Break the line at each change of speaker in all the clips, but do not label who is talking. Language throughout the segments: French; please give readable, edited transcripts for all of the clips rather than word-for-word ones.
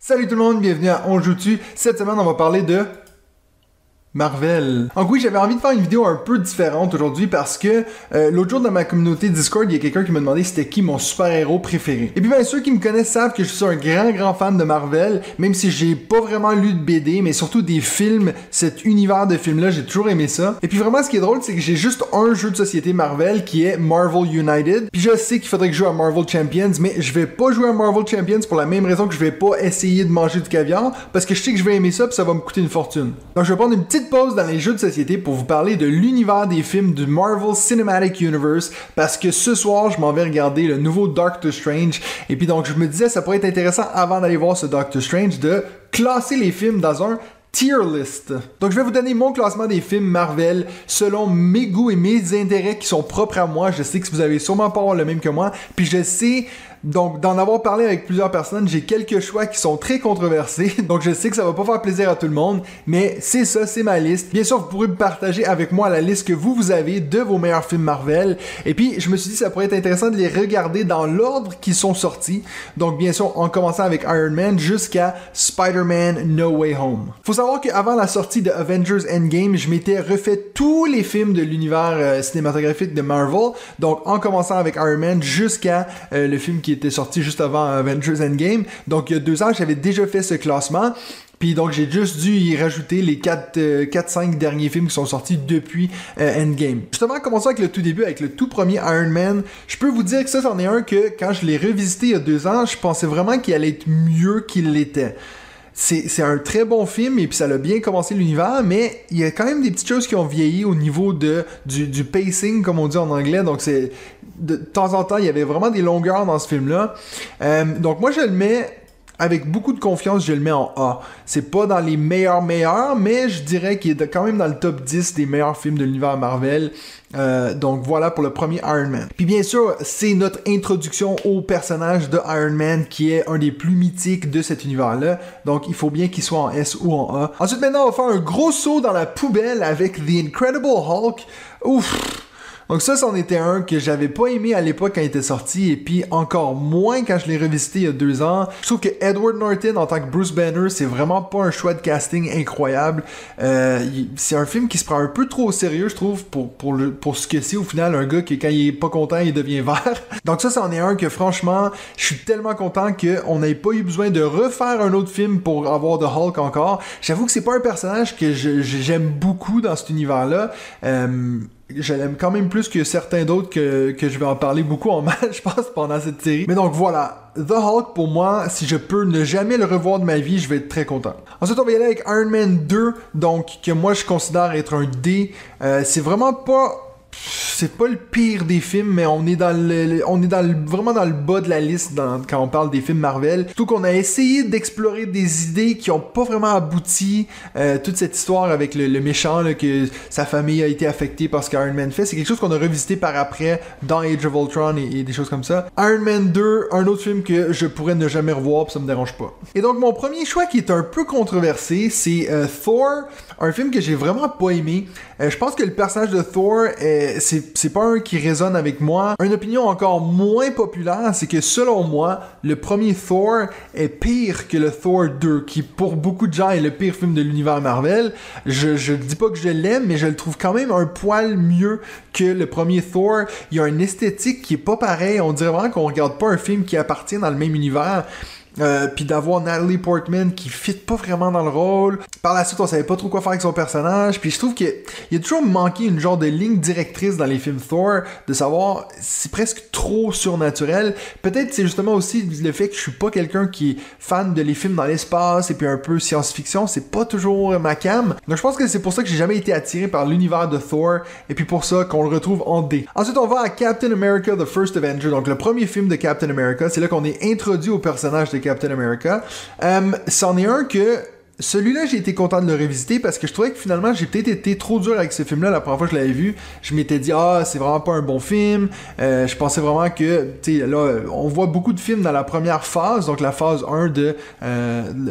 Salut tout le monde, bienvenue à On Joue Dessus. Cette semaine, on va parler de Marvel. Donc oui, j'avais envie de faire une vidéo un peu différente aujourd'hui parce que l'autre jour dans ma communauté Discord, il y a quelqu'un qui m'a demandé c'était qui mon super-héros préféré. Et puis bien ceux qui me connaissent savent que je suis un grand fan de Marvel, même si j'ai pas vraiment lu de BD, mais surtout des films, cet univers de films-là, j'ai toujours aimé ça. Et puis vraiment, ce qui est drôle, c'est que j'ai juste un jeu de société Marvel qui est Marvel United. Puis je sais qu'il faudrait que je joue à Marvel Champions, mais je vais pas jouer à Marvel Champions pour la même raison que je vais pas essayer de manger du caviar, parce que je sais que je vais aimer ça puis ça va me coûter une fortune. Donc je vais prendre une petite pause dans les jeux de société pour vous parler de l'univers des films du Marvel Cinematic Universe, parce que ce soir je m'en vais regarder le nouveau Doctor Strange, et puis donc je me disais ça pourrait être intéressant avant d'aller voir ce Doctor Strange de classer les films dans un tier list. Donc je vais vous donner mon classement des films Marvel selon mes goûts et mes intérêts qui sont propres à moi. Je sais que vous avez sûrement pas avoir le même que moi, puis je sais donc d'en avoir parlé avec plusieurs personnes, j'ai quelques choix qui sont très controversés, donc je sais que ça va pas faire plaisir à tout le monde, mais c'est ça, c'est ma liste. Bien sûr, vous pourrez partager avec moi la liste que vous avez de vos meilleurs films Marvel, et puis je me suis dit que ça pourrait être intéressant de les regarder dans l'ordre qu'ils sont sortis, donc bien sûr en commençant avec Iron Man jusqu'à Spider-Man No Way Home. Faut savoir qu'avant la sortie de Avengers Endgame, je m'étais refait tous les films de l'univers cinématographique de Marvel, donc en commençant avec Iron Man jusqu'à le film qui était sorti juste avant Avengers Endgame. Donc il y a 2 ans, j'avais déjà fait ce classement. Puis donc j'ai juste dû y rajouter les 4-5 derniers films qui sont sortis depuis Endgame. Justement, commençons avec le tout début, avec le tout premier Iron Man. Je peux vous dire que ça, c'en est un que quand je l'ai revisité il y a 2 ans, je pensais vraiment qu'il allait être mieux qu'il l'était. C'est un très bon film et puis ça a bien commencé l'univers, mais il y a quand même des petites choses qui ont vieilli au niveau du pacing, comme on dit en anglais. Donc c'est de temps en temps, il y avait vraiment des longueurs dans ce film-là. Donc moi, je le mets avec beaucoup de confiance, je le mets en A. C'est pas dans les meilleurs, mais je dirais qu'il est quand même dans le top 10 des meilleurs films de l'univers Marvel. Donc voilà pour le premier Iron Man. Puis bien sûr, c'est notre introduction au personnage de Iron Man qui est un des plus mythiques de cet univers-là. Donc il faut bien qu'il soit en S ou en A. Ensuite maintenant, on va faire un gros saut dans la poubelle avec The Incredible Hulk. Ouf! Donc ça, c'en était un que j'avais pas aimé à l'époque quand il était sorti, et puis encore moins quand je l'ai revisité il y a 2 ans. Je trouve que Edward Norton en tant que Bruce Banner, c'est vraiment pas un choix de casting incroyable. C'est un film qui se prend un peu trop au sérieux, je trouve, pour ce que c'est au final, un gars qui quand il est pas content, il devient vert. Donc ça, c'en est un que franchement, je suis tellement content qu'on n'ait pas eu besoin de refaire un autre film pour avoir de Hulk encore. J'avoue que c'est pas un personnage que j'aime beaucoup dans cet univers-là. Je l'aime quand même plus que certains d'autres que je vais en parler beaucoup en mal, je pense, pendant cette série. Mais donc voilà, The Hulk, pour moi, si je peux ne jamais le revoir de ma vie, je vais être très content. Ensuite, on va y aller avec Iron Man 2, donc que moi je considère être un D. C'est vraiment pas... C'est pas le pire des films, mais on est vraiment dans le bas de la liste quand on parle des films Marvel. Surtout qu'on a essayé d'explorer des idées qui ont pas vraiment abouti. Toute cette histoire avec le méchant, là, que sa famille a été affectée par ce qu'Iron Man fait, c'est quelque chose qu'on a revisité par après dans Age of Ultron et des choses comme ça. Iron Man 2, un autre film que je pourrais ne jamais revoir, pis ça me dérange pas. Et donc mon premier choix qui est un peu controversé, c'est Thor, un film que j'ai vraiment pas aimé. Je pense que le personnage de Thor, c'est pas un qui résonne avec moi. Une opinion encore moins populaire, c'est que selon moi, le premier Thor est pire que le Thor 2, qui pour beaucoup de gens est le pire film de l'univers Marvel. Je dis pas que je l'aime, mais je le trouve quand même un poil mieux que le premier Thor. Il y a une esthétique qui est pas pareille. On dirait vraiment qu'on regarde pas un film qui appartient dans le même univers. Puis d'avoir Natalie Portman qui fit pas vraiment dans le rôle. Par la suite, on savait pas trop quoi faire avec son personnage. Puis je trouve qu'il a toujours manqué une genre de ligne directrice dans les films Thor, de savoir, c'est presque trop surnaturel. Peut-être c'est justement aussi le fait que je suis pas quelqu'un qui est fan de les films dans l'espace et puis un peu science-fiction, c'est pas toujours ma cam. Donc je pense que c'est pour ça que j'ai jamais été attiré par l'univers de Thor, et puis pour ça qu'on le retrouve en D. Ensuite, on va à Captain America The First Avenger, donc le premier film de Captain America. C'est là qu'on est introduit au personnage de Captain America. C'en est un que celui-là, j'ai été content de le revisiter parce que je trouvais que finalement, j'ai peut-être été trop dur avec ce film-là la première fois que je l'avais vu. Je m'étais dit, c'est vraiment pas un bon film. Je pensais vraiment que, tu sais, là, on voit beaucoup de films dans la première phase, donc la phase 1 de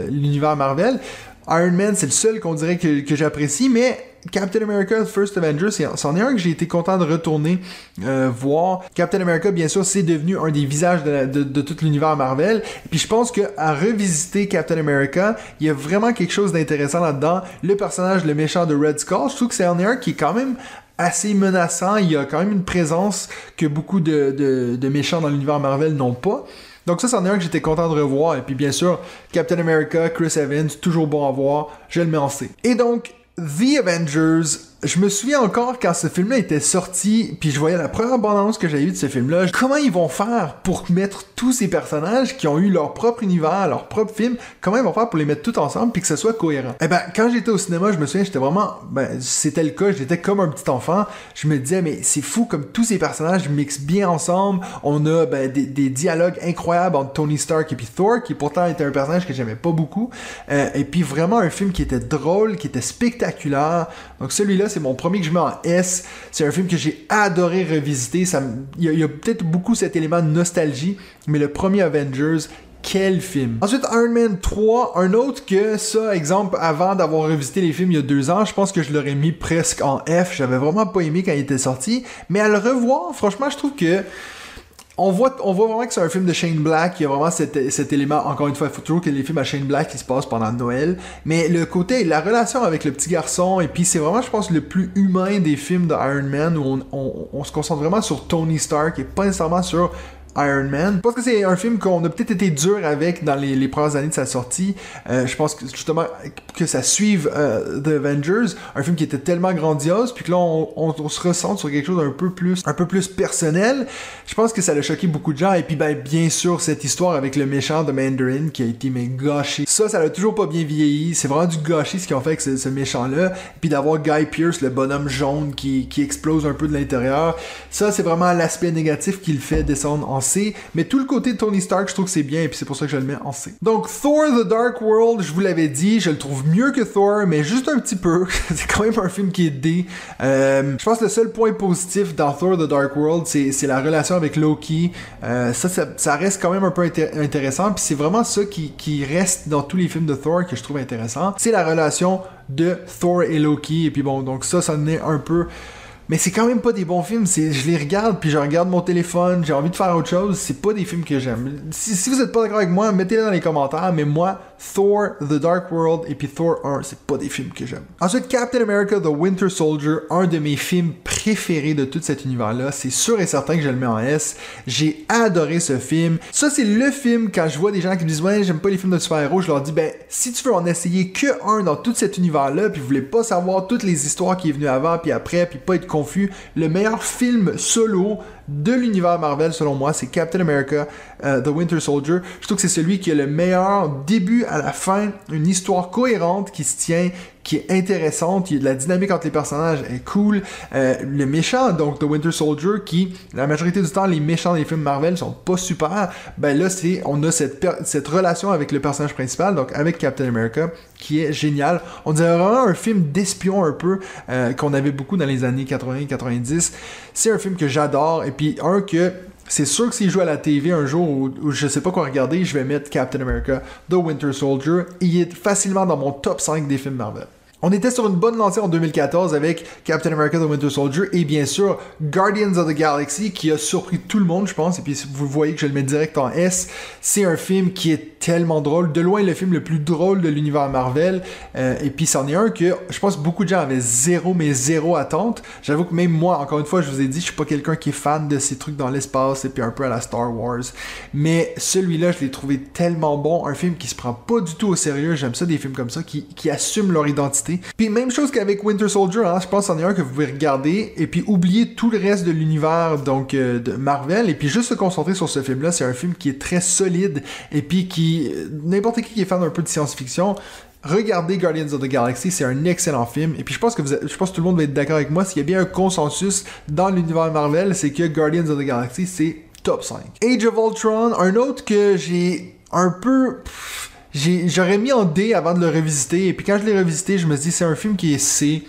l'univers Marvel. Iron Man, c'est le seul qu'on dirait que j'apprécie, mais Captain America First Avenger, c'en est un que j'ai été content de retourner voir. Captain America, bien sûr, c'est devenu un des visages de tout l'univers Marvel. Et puis je pense qu'à revisiter Captain America, il y a vraiment quelque chose d'intéressant là-dedans. Le personnage, le méchant de Red Skull, je trouve que c'est un qui est quand même assez menaçant. Il y a quand même une présence que beaucoup de méchants dans l'univers Marvel n'ont pas. Donc ça, c'en est un que j'étais content de revoir. Et puis bien sûr, Captain America, Chris Evans, toujours bon à voir. Je le mets en C. Et donc, The Avengers, je me souviens encore quand ce film-là était sorti, puis je voyais la première bande-annonce que j'ai eue de ce film-là. Comment ils vont faire pour mettre tous ces personnages qui ont eu leur propre univers, leur propre film, comment ils vont faire pour les mettre tous ensemble puis que ce soit cohérent? Eh ben, quand j'étais au cinéma, je me souviens, j'étais vraiment, c'était le cas, j'étais comme un petit enfant. Je me disais, mais c'est fou comme tous ces personnages mixent bien ensemble. On a des dialogues incroyables entre Tony Stark et puis Thor, qui pourtant était un personnage que j'aimais pas beaucoup. Et puis vraiment un film qui était drôle, qui était spectaculaire. Donc celui-là, c'est mon premier que je mets en S. C'est un film que j'ai adoré revisiter. Il y a peut-être beaucoup cet élément de nostalgie, mais le premier Avengers, quel film! Ensuite, Iron Man 3, un autre que ça, exemple, avant d'avoir revisité les films il y a 2 ans, je pense que je l'aurais mis presque en F. J'avais vraiment pas aimé quand il était sorti, mais à le revoir, franchement, je trouve que on voit vraiment que c'est un film de Shane Black. Il y a vraiment cet élément, encore une fois, il faut toujours que les films à Shane Black qui se passent pendant Noël. Mais le côté, la relation avec le petit garçon, et puis c'est vraiment, je pense, le plus humain des films de Iron Man, où on se concentre vraiment sur Tony Stark et pas nécessairement sur Iron Man. Je pense que c'est un film qu'on a peut-être été dur avec dans les premières années de sa sortie. Je pense que justement que ça suive The Avengers, un film qui était tellement grandiose, puis que là on se ressent sur quelque chose d'un peu plus personnel. Je pense que ça a choqué beaucoup de gens. Et puis bien sûr cette histoire avec le méchant de Mandarin qui a été gâché. Ça a toujours pas bien vieilli. C'est vraiment du gâché ce qu'ils ont fait avec ce méchant-là. Et puis d'avoir Guy Pearce, le bonhomme jaune qui explose un peu de l'intérieur. Ça c'est vraiment l'aspect négatif qui le fait descendre en C, mais tout le côté de Tony Stark, je trouve que c'est bien, et puis c'est pour ça que je le mets en C. Donc Thor The Dark World, je vous l'avais dit, je le trouve mieux que Thor, mais juste un petit peu. C'est quand même un film qui est D. Je pense que le seul point positif dans Thor The Dark World, c'est la relation avec Loki. Ça reste quand même un peu intéressant, puis c'est vraiment ça qui reste dans tous les films de Thor que je trouve intéressant. C'est la relation de Thor et Loki, et puis bon, donc ça en est un peu... Mais c'est quand même pas des bons films. Je les regarde, puis je regarde mon téléphone, j'ai envie de faire autre chose. C'est pas des films que j'aime. Si vous êtes pas d'accord avec moi, mettez-le dans les commentaires. Mais moi, Thor, The Dark World et puis Thor 1, c'est pas des films que j'aime. Ensuite, Captain America, The Winter Soldier, un de mes films préférés de tout cet univers-là. C'est sûr et certain que je le mets en S. J'ai adoré ce film. Ça, c'est le film, quand je vois des gens qui me disent « Ouais, j'aime pas les films de super-héros », je leur dis « si tu veux en essayer que un dans tout cet univers-là, puis vous voulez pas savoir toutes les histoires qui est venues avant puis après, puis pas être confus, le meilleur film solo de l'univers Marvel, selon moi, c'est Captain America, The Winter Soldier. Je trouve que c'est celui qui a le meilleur début à la fin, une histoire cohérente qui se tient, qui est intéressante, il y a de la dynamique entre les personnages, est cool. Le méchant, donc The Winter Soldier, qui, la majorité du temps, les méchants des films Marvel sont pas super, là, on a cette relation avec le personnage principal, donc avec Captain America, qui est génial. On dirait vraiment un film d'espion un peu, qu'on avait beaucoup dans les années 80-90. C'est un film que j'adore, et puis que c'est sûr que s'il joue à la TV un jour où je sais pas quoi regarder, je vais mettre Captain America, The Winter Soldier. Il est facilement dans mon top 5 des films Marvel. On était sur une bonne lancée en 2014 avec Captain America The Winter Soldier et bien sûr Guardians of the Galaxy qui a surpris tout le monde, je pense. Et puis vous voyez que je le mets direct en S. C'est un film qui est tellement drôle. De loin, le film le plus drôle de l'univers Marvel. Et puis c'en est un que je pense que beaucoup de gens avaient zéro attente. J'avoue que même moi, encore une fois, je vous ai dit, je suis pas quelqu'un qui est fan de ces trucs dans l'espace et puis un peu à la Star Wars. Mais celui-là, je l'ai trouvé tellement bon. Un film qui se prend pas du tout au sérieux. J'aime ça, des films comme ça qui assument leur identité. Puis même chose qu'avec Winter Soldier, je pense qu'il y en a un que vous pouvez regarder et puis oublier tout le reste de l'univers donc de Marvel et puis juste se concentrer sur ce film-là. C'est un film qui est très solide et puis qui, n'importe qui est fan un peu de science-fiction, regardez Guardians of the Galaxy, c'est un excellent film. Et puis je pense que tout le monde va être d'accord avec moi. S'il y a bien un consensus dans l'univers Marvel, c'est que Guardians of the Galaxy, c'est top 5. Age of Ultron, un autre que j'ai un peu... J'aurais mis en D avant de le revisiter, et puis quand je l'ai revisité, je me dis c'est un film qui est C.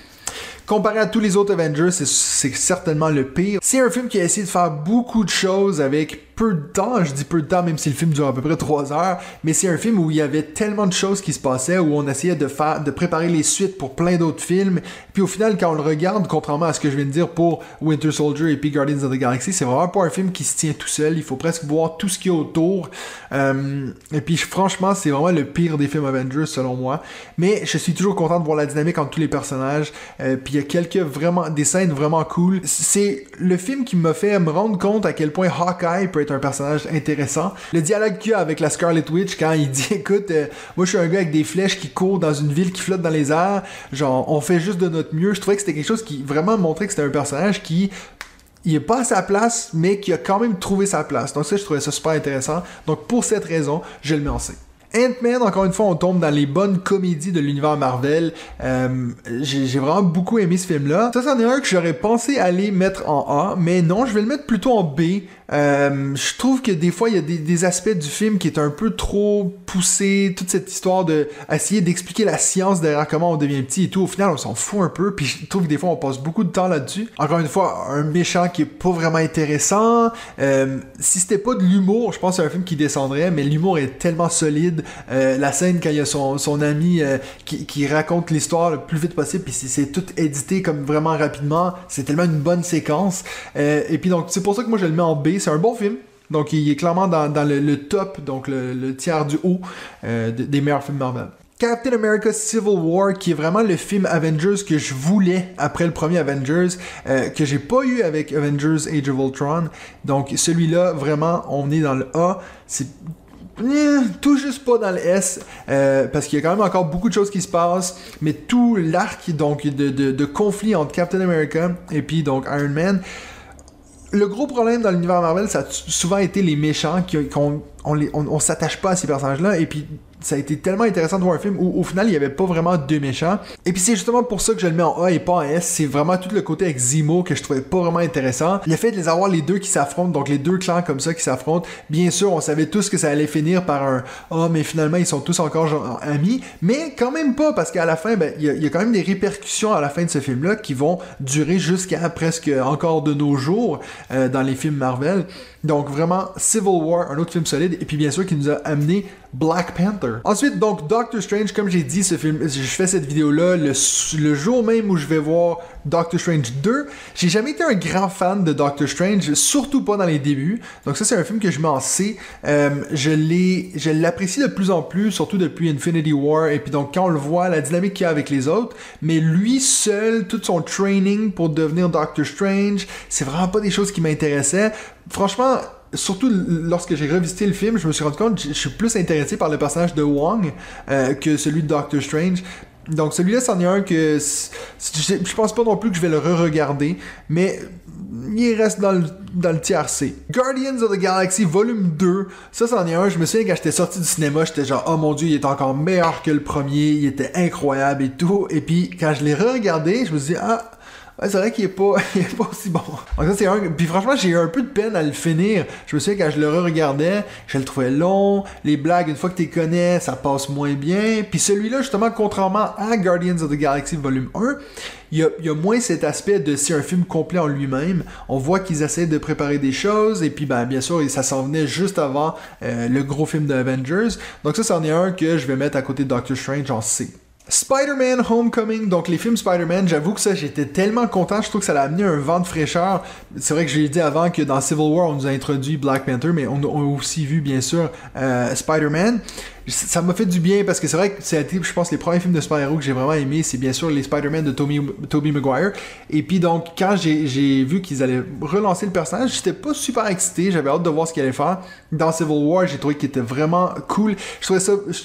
Comparé à tous les autres Avengers, c'est certainement le pire. C'est un film qui a essayé de faire beaucoup de choses avec peu de temps, je dis peu de temps même si le film dure à peu près 3 heures, mais c'est un film où il y avait tellement de choses qui se passaient, où on essayait de préparer les suites pour plein d'autres films, puis au final quand on le regarde, contrairement à ce que je viens de dire pour Winter Soldier et puis Guardians of the Galaxy, c'est vraiment pas un film qui se tient tout seul, il faut presque voir tout ce qu'il y a autour, et puis franchement c'est vraiment le pire des films Avengers selon moi, mais je suis toujours content de voir la dynamique entre tous les personnages, puis il y a des scènes vraiment cool. C'est le film qui m'a fait me rendre compte à quel point Hawkeye peut être un personnage intéressant. Le dialogue qu'il y a avec la Scarlet Witch quand il dit écoute, moi je suis un gars avec des flèches qui court dans une ville qui flotte dans les airs, genre on fait juste de notre mieux. Je trouvais que c'était quelque chose qui vraiment montrait que c'était un personnage qui il est pas à sa place mais qui a quand même trouvé sa place. Donc ça je trouvais ça super intéressant. Donc pour cette raison, je le mets en C. Ant-Man, encore une fois, on tombe dans les bonnes comédies de l'univers Marvel. J'ai vraiment beaucoup aimé ce film-là. Ça, c'en est un que j'aurais pensé aller mettre en A, mais non, je vais le mettre plutôt en B. Je trouve que des fois, il y a des aspects du film qui est un peu trop poussé. Toute cette histoire de essayer d'expliquer la science derrière comment on devient petit et tout. Au final, on s'en fout un peu. Puis je trouve que des fois, on passe beaucoup de temps là-dessus. Encore une fois, un méchant qui est pas vraiment intéressant. Si c'était pas de l'humour, je pense que c'est un film qui descendrait, mais l'humour est tellement solide. La scène quand il y a son ami qui raconte l'histoire le plus vite possible, puis c'est tout édité comme vraiment rapidement. C'est tellement une bonne séquence. Et puis donc, c'est pour ça que moi, je le mets en B. C'est un bon film. Donc, il est clairement dans le top, donc le tiers du haut des meilleurs films Marvel. Captain America Civil War, qui est vraiment le film Avengers que je voulais après le premier Avengers, que j'ai pas eu avec Avengers Age of Ultron. Donc, celui-là, vraiment, on est dans le A. C'est tout juste pas dans le S, parce qu'il y a quand même encore beaucoup de choses qui se passent, mais tout l'arc donc de conflit entre Captain America et puis donc Iron Man. Le gros problème dans l'univers Marvel, ça a souvent été les méchants on s'attache pas à ces personnages-là, et puis ça a été tellement intéressant de voir un film où au final il y avait pas vraiment deux méchants. Et puis c'est justement pour ça que je le mets en A et pas en S. C'est vraiment tout le côté avec Zemo que je trouvais pas vraiment intéressant. Le fait de les avoir les deux qui s'affrontent, donc les deux clans comme ça qui s'affrontent, bien sûr on savait tous que ça allait finir par un mais finalement ils sont tous encore genre, amis, mais quand même pas, parce qu'à la fin il y a quand même des répercussions à la fin de ce film là qui vont durer jusqu'à presque encore de nos jours dans les films Marvel. Donc vraiment Civil War, un autre film solide, et puis bien sûr qui nous a amené Black Panther. Ensuite, donc, Doctor Strange, comme j'ai dit, ce film, je fais cette vidéo-là le jour même où je vais voir Doctor Strange 2. J'ai jamais été un grand fan de Doctor Strange, surtout pas dans les débuts. Donc ça, c'est un film que je mets en C. Je l'apprécie de plus en plus, surtout depuis Infinity War, et puis donc quand on le voit, la dynamique qu'il y a avec les autres, mais lui seul, tout son training pour devenir Doctor Strange, c'est vraiment pas des choses qui m'intéressaient. Franchement, surtout lorsque j'ai revisité le film, je me suis rendu compte que je suis plus intéressé par le personnage de Wong que celui de Doctor Strange. Donc celui-là, c'en est un que je pense pas non plus que je vais le re-regarder, mais il reste dans le tiers C. Guardians of the Galaxy Volume 2, ça c'en est un, je me souviens quand j'étais sorti du cinéma, j'étais genre oh mon dieu, il est encore meilleur que le premier, il était incroyable et tout, et puis quand je l'ai re-regardé, je me suis dit ouais, c'est vrai qu'il est pas aussi bon. Donc ça, c'est un. Puis franchement, j'ai eu un peu de peine à le finir. Je me souviens, quand je le re-regardais, je le trouvais long. Les blagues, une fois que tu les connais, ça passe moins bien. Puis celui-là, justement, contrairement à Guardians of the Galaxy Volume 1, il y a moins cet aspect de c'est un film complet en lui-même. On voit qu'ils essaient de préparer des choses. Et puis, bien sûr, ça s'en venait juste avant le gros film de Avengers. Donc ça, c'en est un que je vais mettre à côté de Doctor Strange en C. Spider-Man Homecoming, donc les films Spider-Man, j'avoue que ça, j'étais tellement content, je trouve que ça a amené un vent de fraîcheur. C'est vrai que j'ai dit avant que dans Civil War, on nous a introduit Black Panther, mais on a aussi vu, bien sûr, Spider-Man. Ça m'a fait du bien, parce que c'est vrai que ça a été, je pense, les premiers films de super-héros que j'ai vraiment aimé, c'est bien sûr les Spider-Man de Tobey Maguire. Et puis donc, quand j'ai vu qu'ils allaient relancer le personnage, j'étais pas super excité, j'avais hâte de voir ce qu'il allait faire. Dans Civil War, j'ai trouvé qu'il était vraiment cool. Je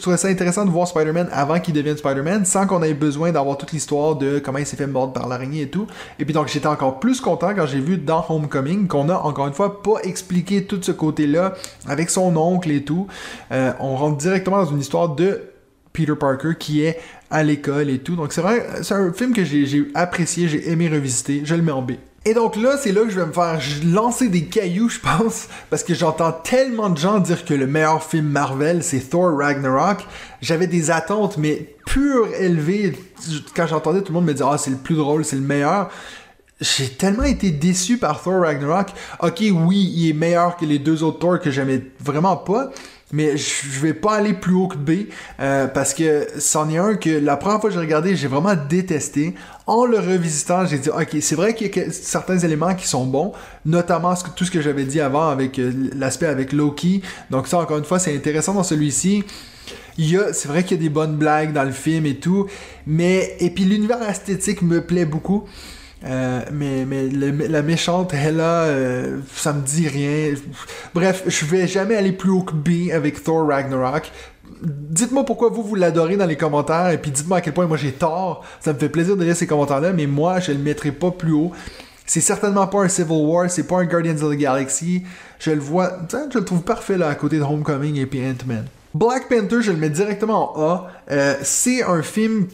trouvais ça intéressant de voir Spider-Man avant qu'il devienne Spider-Man, sans qu'on ait besoin d'avoir toute l'histoire de comment il s'est fait mordre par l'araignée et tout. Et puis donc, j'étais encore plus content quand j'ai vu dans Homecoming qu'on a, encore une fois, pas expliqué tout ce côté-là avec son oncle et tout. On rentre directement dans une histoire de Peter Parker qui est à l'école et tout. Donc c'est vrai, c'est un film que j'ai apprécié, j'ai aimé revisiter, je le mets en B. Et donc là, c'est là que je vais me faire lancer des cailloux, je pense, parce que j'entends tellement de gens dire que le meilleur film Marvel, c'est Thor Ragnarok. J'avais des attentes, mais pur élevé. Quand j'entendais tout le monde me dire « Ah, c'est le plus drôle, c'est le meilleur », j'ai tellement été déçu par Thor Ragnarok. Ok, oui, il est meilleur que les deux autres Thor que j'aimais vraiment pas, mais je vais pas aller plus haut que B, parce que c'en est un que la première fois que j'ai regardé, j'ai vraiment détesté. En le revisitant, j'ai dit, ok, c'est vrai qu'il y a certains éléments qui sont bons, notamment tout ce que j'avais dit avant avec l'aspect avec Loki. Donc ça, encore une fois, c'est intéressant dans celui-ci. C'est vrai qu'il y a des bonnes blagues dans le film et tout, et puis l'univers esthétique me plaît beaucoup. Mais la méchante Hela, ça me dit rien. Bref, je vais jamais aller plus haut que B avec Thor Ragnarok. Dites-moi pourquoi vous l'adorez dans les commentaires, et puis dites-moi à quel point moi j'ai tort. Ça me fait plaisir de lire ces commentaires-là, mais moi je le mettrai pas plus haut. C'est certainement pas un Civil War, c'est pas un Guardians of the Galaxy. Je le trouve parfait là à côté de Homecoming et puis Ant-Man. Black Panther, je le mets directement en A. C'est un film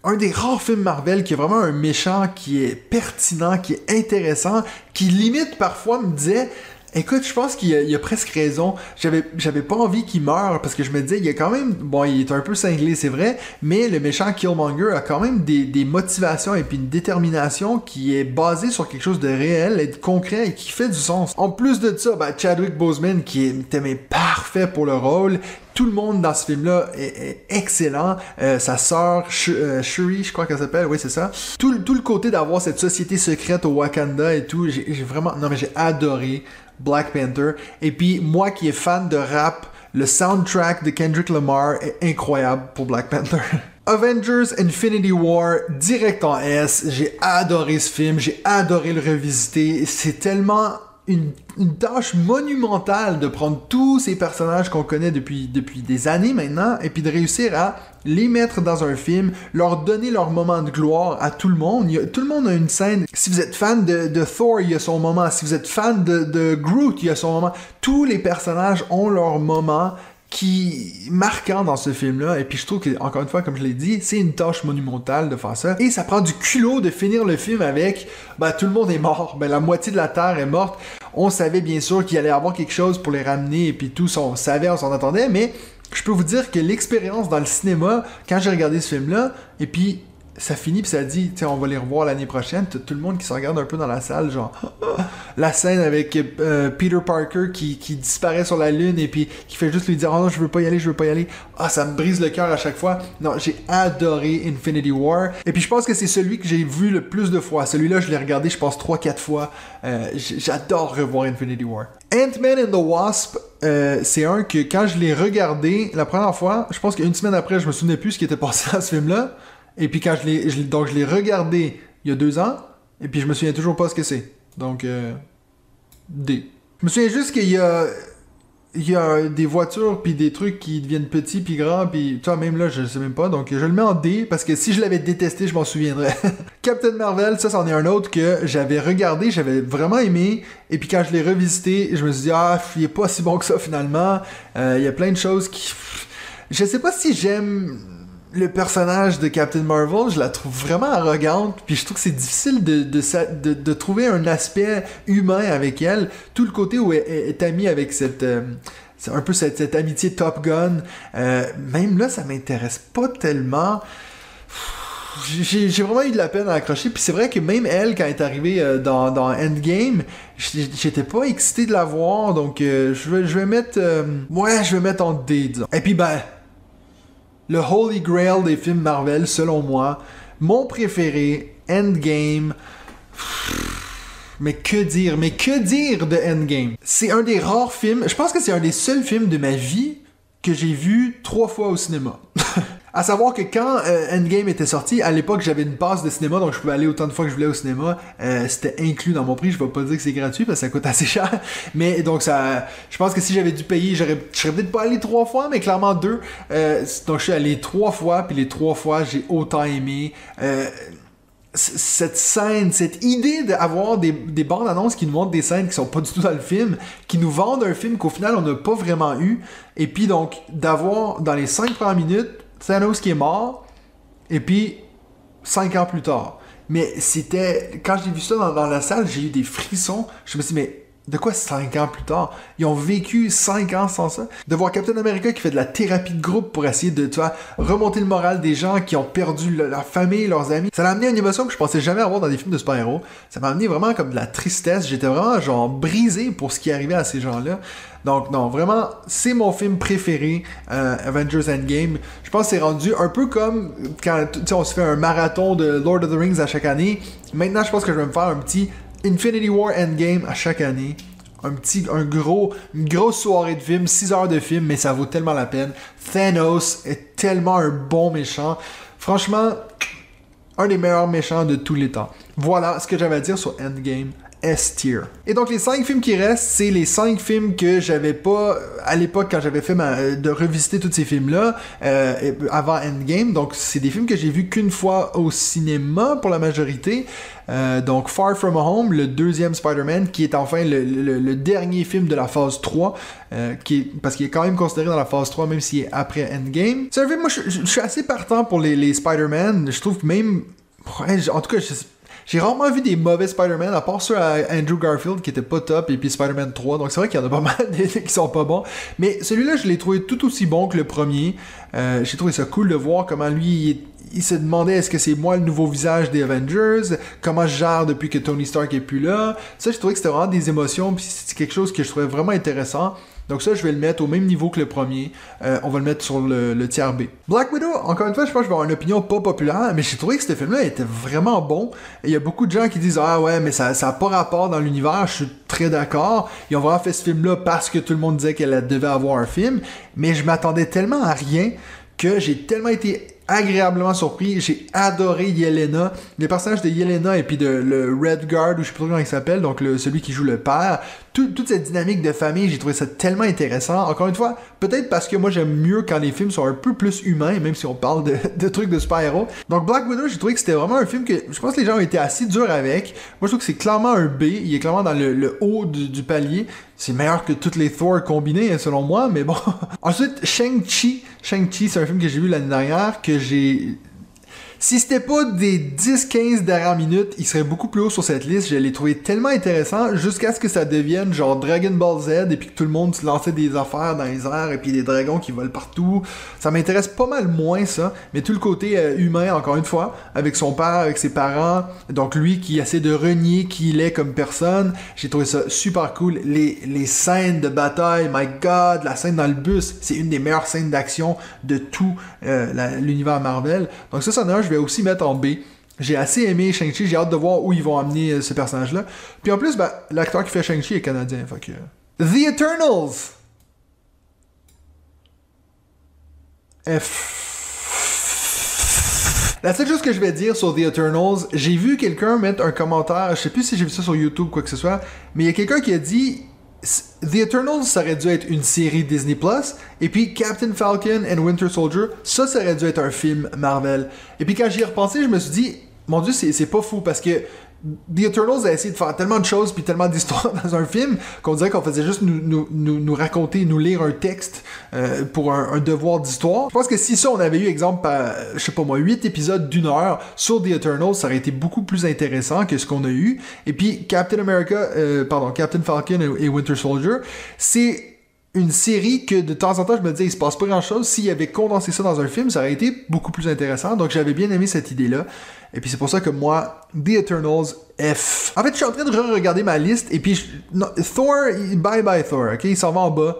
un des rares films Marvel qui a vraiment un méchant qui est pertinent, qui est intéressant, qui limite parfois me disait écoute, je pense qu'il a presque raison. J'avais pas envie qu'il meure parce que je me disais, il y a quand même, bon, il est un peu cinglé, c'est vrai, mais le méchant Killmonger a quand même des motivations et puis une détermination qui est basée sur quelque chose de réel et de concret et qui fait du sens. En plus de ça, Chadwick Boseman qui était parfait pour le rôle. Tout le monde dans ce film-là est excellent. Sa sœur, Shuri, je crois qu'elle s'appelle, oui, c'est ça. Tout le côté d'avoir cette société secrète au Wakanda et tout, j'ai adoré Black Panther. Et puis, moi qui est fan de rap, le soundtrack de Kendrick Lamar est incroyable pour Black Panther. Avengers Infinity War, direct en S. J'ai adoré ce film, j'ai adoré le revisiter. C'est tellement une tâche monumentale de prendre tous ces personnages qu'on connaît depuis des années maintenant et puis de réussir à les mettre dans un film, leur donner leur moment de gloire à tout le monde. Tout le monde a une scène. Si vous êtes fan de Thor, il y a son moment. Si vous êtes fan de Groot, il y a son moment. Tous les personnages ont leur moment qui est marquant dans ce film-là, et puis je trouve que, encore une fois, comme je l'ai dit, c'est une tâche monumentale de faire ça, et ça prend du culot de finir le film avec, tout le monde est mort, la moitié de la Terre est morte, on savait bien sûr qu'il allait y avoir quelque chose pour les ramener, et puis tout, on savait, on s'en attendait, mais je peux vous dire que l'expérience dans le cinéma, quand j'ai regardé ce film-là, et puis ça finit, puis ça dit, on va les revoir l'année prochaine, tout le monde qui se regarde un peu dans la salle, genre, la scène avec Peter Parker qui disparaît sur la lune et puis qui fait juste lui dire « Oh non, je veux pas y aller. » Ah, ça me brise le cœur à chaque fois. Non, j'ai adoré Infinity War. Et puis je pense que c'est celui que j'ai vu le plus de fois. Celui-là, je l'ai regardé, je pense, 3-4 fois. J'adore revoir Infinity War. Ant-Man and the Wasp, c'est un que quand je l'ai regardé la première fois, je pense qu'une semaine après, je me souvenais plus ce qui était passé dans ce film-là. Et puis quand je l'ai regardé il y a 2 ans, et puis je me souviens toujours pas ce que c'est. Donc, D. Je me souviens juste qu'il y a des voitures puis des trucs qui deviennent petits puis grands puis toi même là je sais même pas, donc je le mets en D parce que si je l'avais détesté je m'en souviendrais. Captain Marvel, ça c'en est un autre que j'avais regardé, j'avais vraiment aimé, et puis quand je l'ai revisité je me suis dit il est pas si bon que ça finalement. Il y a plein de choses qui, je sais pas si j'aime le personnage de Captain Marvel, je la trouve vraiment arrogante, puis je trouve que c'est difficile de trouver un aspect humain avec elle. Tout le côté où elle est amie avec c'est un peu cette amitié Top Gun. Même là, ça m'intéresse pas tellement. J'ai vraiment eu de la peine à accrocher, puis c'est vrai que même elle, quand elle est arrivée dans Endgame, j'étais pas excité de la voir, donc je vais mettre en D, disons. Et puis le Holy Grail des films Marvel, selon moi, mon préféré, Endgame. Mais que dire de Endgame? C'est un des rares films, je pense que c'est un des seuls films de ma vie que j'ai vu 3 fois au cinéma. À savoir que quand Endgame était sorti, à l'époque j'avais une passe de cinéma, donc je pouvais aller autant de fois que je voulais au cinéma. C'était inclus dans mon prix, je vais pas dire que c'est gratuit parce que ça coûte assez cher. Mais donc je pense que si j'avais dû payer, je serais peut-être pas allé 3 fois, mais clairement 2. Donc je suis allé 3 fois, puis les 3 fois j'ai autant aimé. Cette scène, cette idée d'avoir des bandes annonces qui nous montrent des scènes qui sont pas du tout dans le film, qui nous vendent un film qu'au final on n'a pas vraiment eu, et puis donc d'avoir dans les 5 premières minutes Thanos qui est mort, et puis 5 ans plus tard. Mais c'était, quand j'ai vu ça dans la salle, j'ai eu des frissons. Je me suis dit, mais De quoi 5 ans plus tard? Ils ont vécu 5 ans sans ça. De voir Captain America qui fait de la thérapie de groupe pour essayer de, tu vois, remonter le moral des gens qui ont perdu leur famille, leurs amis. Ça m'a amené à une émotion que je pensais jamais avoir dans des films de super-héros. Ça m'a amené vraiment comme de la tristesse. J'étais vraiment genre brisé pour ce qui arrivait à ces gens-là. Donc non, vraiment, c'est mon film préféré, Avengers Endgame. Je pense que c'est rendu un peu comme quand on se fait un marathon de Lord of the Rings à chaque année. Maintenant, je pense que je vais me faire un petit Infinity War Endgame à chaque année. Une grosse soirée de film, 6 heures de film, mais ça vaut tellement la peine. Thanos est tellement un bon méchant. Franchement, un des meilleurs méchants de tous les temps. Voilà ce que j'avais à dire sur Endgame. S-tier. Et donc les 5 films qui restent, c'est les 5 films que j'avais pas à l'époque quand j'avais fait de revisiter tous ces films-là avant Endgame. Donc c'est des films que j'ai vus qu'une fois au cinéma pour la majorité. Donc Far From Home, le deuxième Spider-Man, qui est enfin le dernier film de la phase 3, parce qu'il est quand même considéré dans la phase 3, même s'il est après Endgame. C'est un film, moi je suis assez partant pour les Spider-Man. Je trouve que même... en tout cas, j'ai rarement vu des mauvais Spider-Man, à part ceux à Andrew Garfield qui était pas top, et puis Spider-Man 3, donc c'est vrai qu'il y en a pas mal qui sont pas bons, mais celui-là je l'ai trouvé tout aussi bon que le premier. J'ai trouvé ça cool de voir comment lui il se demandait est-ce que c'est moi le nouveau visage des Avengers, comment je gère depuis que Tony Stark est plus là. Ça, j'ai trouvé que c'était vraiment des émotions, puis c'est quelque chose que je trouvais vraiment intéressant. Donc ça, je vais le mettre au même niveau que le premier. On va le mettre sur le tiers B. Black Widow, encore une fois, je pense que je vais avoir une opinion pas populaire, mais j'ai trouvé que ce film-là était vraiment bon. Et il y a beaucoup de gens qui disent « Ah ouais, mais ça n'a pas rapport dans l'univers. » Je suis très d'accord. Ils ont vraiment fait ce film-là parce que tout le monde disait qu'elle devait avoir un film. Mais je m'attendais tellement à rien que j'ai tellement été agréablement surpris. J'ai adoré Yelena. Les personnages de Yelena et puis de le Red Guard, ou je sais pas comment il s'appelle, donc celui qui joue le père. Toute cette dynamique de famille, j'ai trouvé ça tellement intéressant. Encore une fois, peut-être parce que moi j'aime mieux quand les films sont un peu plus humains, même si on parle de trucs de super-héros. Donc Black Widow, j'ai trouvé que c'était vraiment un film que je pense que les gens ont été assez durs avec. Moi je trouve que c'est clairement un B. Il est clairement dans le haut du palier. C'est meilleur que toutes les Thor combinés, selon moi, mais bon. Ensuite, Shang-Chi. Shang-Chi, c'est un film que j'ai vu l'année dernière, que j'ai... Si c'était pas des 10-15 dernières minutes, il serait beaucoup plus haut sur cette liste. Je l'ai trouvé tellement intéressant jusqu'à ce que ça devienne genre Dragon Ball Z et puis que tout le monde se lançait des affaires dans les airs et puis des dragons qui volent partout. Ça m'intéresse pas mal moins ça, mais tout le côté humain, encore une fois, avec son père, avec ses parents, donc lui qui essaie de renier qui il est comme personne, j'ai trouvé ça super cool. Les scènes de bataille, my god, la scène dans le bus, c'est une des meilleures scènes d'action de tout l'univers Marvel. Donc ça en a un, je vais aussi mettre en B. J'ai assez aimé Shang-Chi, j'ai hâte de voir où ils vont amener ce personnage-là. Puis en plus, l'acteur qui fait Shang-Chi est canadien, fait que... The Eternals! F. La seule chose que je vais dire sur The Eternals, j'ai vu quelqu'un mettre un commentaire, je sais plus si j'ai vu ça sur YouTube ou quoi que ce soit, mais il y a quelqu'un qui a dit... The Eternals, ça aurait dû être une série Disney+, et puis Captain Falcon and Winter Soldier, ça aurait dû être un film Marvel. Et puis quand j'y ai repensé, je me suis dit, mon Dieu, c'est pas fou, parce que The Eternals a essayé de faire tellement de choses puis tellement d'histoires dans un film qu'on dirait qu'on faisait juste nous raconter, nous lire un texte pour un devoir d'histoire. Je pense que si ça, on avait eu, exemple, je sais pas moi, 8 épisodes d'1 heure sur The Eternals, ça aurait été beaucoup plus intéressant que ce qu'on a eu. Et puis Captain Falcon et Winter Soldier, c'est une série que de temps en temps je me disais il se passe pas grand chose, s'il avait condensé ça dans un film ça aurait été beaucoup plus intéressant, donc j'avais bien aimé cette idée là, et puis c'est pour ça que moi The Eternals F. En fait je suis en train de re-regarder ma liste et puis Thor, bye bye Thor, ok, il s'en va en bas.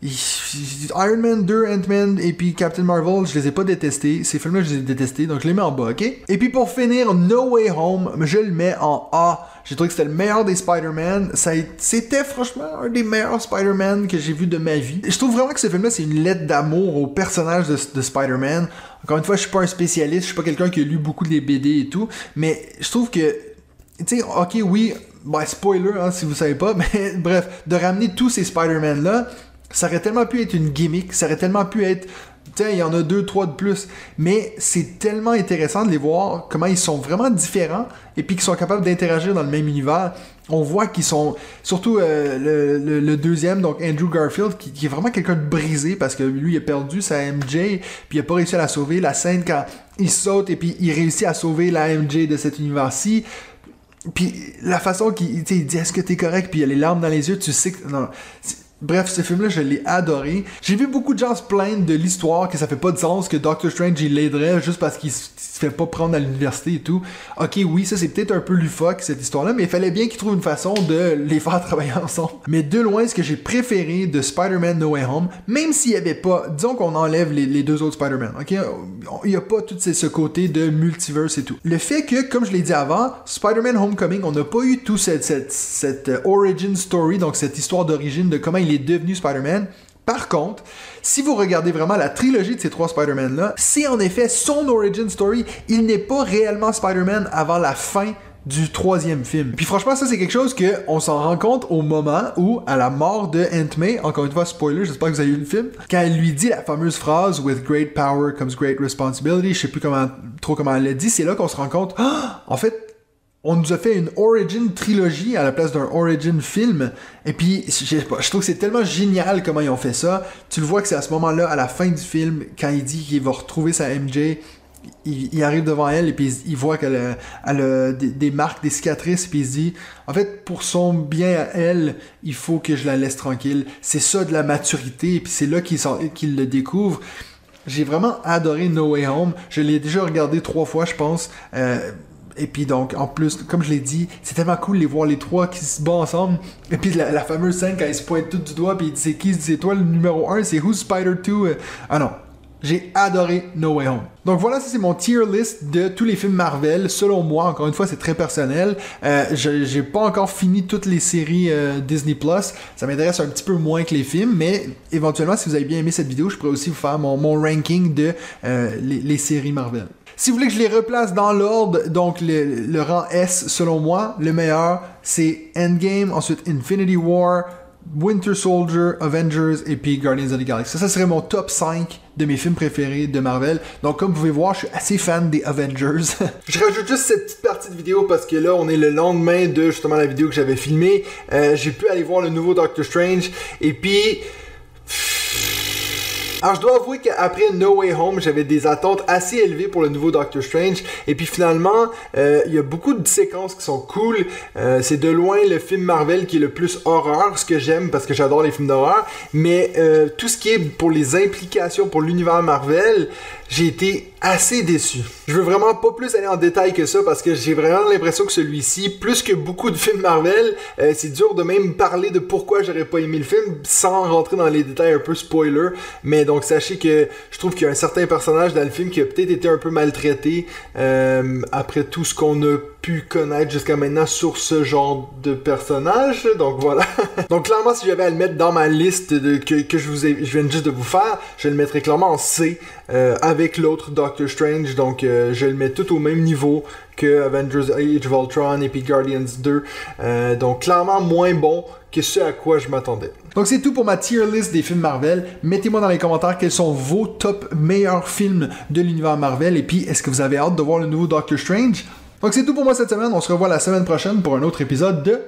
Iron Man 2, Ant-Man et puis Captain Marvel, je les ai pas détestés. Ces films-là, je les ai détestés, donc je les mets en bas, ok? Et puis pour finir, No Way Home, je le mets en A. J'ai trouvé que c'était le meilleur des Spider-Man. C'était franchement un des meilleurs Spider-Man que j'ai vu de ma vie. Je trouve vraiment que ce film-là, c'est une lettre d'amour au personnage de Spider-Man. Encore une fois, je suis pas un spécialiste, je suis pas quelqu'un qui a lu beaucoup des BD et tout, mais je trouve que, tu sais, ok, oui, spoiler, hein, si vous savez pas, mais bref, de ramener tous ces Spider-Man-là, ça aurait tellement pu être une gimmick, ça aurait tellement pu être... Tiens, il y en a 2-3 de plus. Mais c'est tellement intéressant de les voir, comment ils sont vraiment différents, et puis qu'ils sont capables d'interagir dans le même univers. On voit qu'ils sont... Surtout le deuxième, donc Andrew Garfield, qui est vraiment quelqu'un de brisé, parce que lui, il a perdu sa MJ, puis il a pas réussi à la sauver. La scène quand il saute, et puis il réussit à sauver la MJ de cet univers-ci... Puis la façon qu'il dit est-ce que t'es correct, puis il y a les larmes dans les yeux, tu sais que... Non, bref, ce film-là, je l'ai adoré. J'ai vu beaucoup de gens se plaindre de l'histoire, que ça fait pas de sens, que Doctor Strange, il l'aiderait juste parce qu'il se fait pas prendre à l'université et tout. Ok, oui, ça c'est peut-être un peu loufoque, cette histoire-là, mais il fallait bien qu'il trouve une façon de les faire travailler ensemble. Mais de loin, ce que j'ai préféré de Spider-Man No Way Home, même s'il y avait pas, disons qu'on enlève les deux autres Spider-Man, ok? Il y a pas tout ce côté de multiverse et tout. Le fait que, comme je l'ai dit avant, Spider-Man Homecoming, on n'a pas eu tout cette origin story, donc cette histoire d'origine de comment il est devenu Spider-Man. Par contre, si vous regardez vraiment la trilogie de ces trois Spider-Man-là, c'est en effet son origin story. Il n'est pas réellement Spider-Man avant la fin du troisième film. Puis franchement, ça c'est quelque chose qu'on s'en rend compte au moment où, à la mort de Aunt May, encore une fois, spoiler, j'espère que vous avez vu le film, quand elle lui dit la fameuse phrase « With great power comes great responsibility », je sais plus trop comment elle l'a dit, c'est là qu'on se rend compte, en fait, on nous a fait une origin trilogie à la place d'un origin film. Et puis, je trouve que c'est tellement génial comment ils ont fait ça. Tu le vois que c'est à ce moment-là, à la fin du film, quand il dit qu'il va retrouver sa MJ, il arrive devant elle et puis il voit qu'elle a des marques, des cicatrices, et puis il se dit, en fait, pour son bien à elle, il faut que je la laisse tranquille. C'est ça de la maturité, et puis c'est là qu'il le découvre. J'ai vraiment adoré No Way Home. Je l'ai déjà regardé 3 fois, je pense. Et puis donc, en plus, comme je l'ai dit, c'est tellement cool de les voir les trois qui se battent ensemble. Et puis la fameuse scène quand ils se pointent tous du doigt, puis il dit c'est qui? C'est toi le numéro 1, c'est Who's Spider 2? Ah non, j'ai adoré No Way Home. Donc voilà, ça c'est mon tier list de tous les films Marvel. Selon moi, encore une fois, c'est très personnel. J'ai pas encore fini toutes les séries Disney+. Ça m'intéresse un petit peu moins que les films, mais éventuellement, si vous avez bien aimé cette vidéo, je pourrais aussi vous faire mon ranking de les séries Marvel. Si vous voulez que je les replace dans l'ordre, donc le rang S, selon moi, le meilleur, c'est Endgame, ensuite Infinity War, Winter Soldier, Avengers et puis Guardians of the Galaxy. Ça serait mon top 5 de mes films préférés de Marvel. Donc comme vous pouvez voir, je suis assez fan des Avengers. Je rajoute juste cette petite partie de vidéo parce que là, on est le lendemain de justement la vidéo que j'avais filmée. J'ai pu aller voir le nouveau Doctor Strange et puis... Alors je dois avouer qu'après No Way Home, j'avais des attentes assez élevées pour le nouveau Doctor Strange. Et puis finalement, il y a beaucoup de séquences qui sont cool. C'est de loin le film Marvel qui est le plus horreur, ce que j'aime parce que j'adore les films d'horreur. Mais tout ce qui est pour les implications pour l'univers Marvel, j'ai été assez déçu. Je veux vraiment pas plus aller en détail que ça parce que j'ai vraiment l'impression que celui-ci, plus que beaucoup de films Marvel, c'est dur de même parler de pourquoi j'aurais pas aimé le film sans rentrer dans les détails un peu spoiler. Mais donc sachez que je trouve qu'il y a un certain personnage dans le film qui a peut-être été un peu maltraité après tout ce qu'on a pu connaître jusqu'à maintenant sur ce genre de personnage. Donc voilà. Donc clairement, si j'avais à le mettre dans ma liste que je viens juste de vous faire, je le mettrais clairement en C avec l'autre Doctor Strange. Donc je le mets tout au même niveau que Avengers Age of Ultron et puis Guardians 2. Donc clairement moins bon que ce à quoi je m'attendais. Donc c'est tout pour ma tier list des films Marvel. Mettez-moi dans les commentaires quels sont vos top meilleurs films de l'univers Marvel et puis est-ce que vous avez hâte de voir le nouveau Doctor Strange? Donc c'est tout pour moi cette semaine. On se revoit la semaine prochaine pour un autre épisode de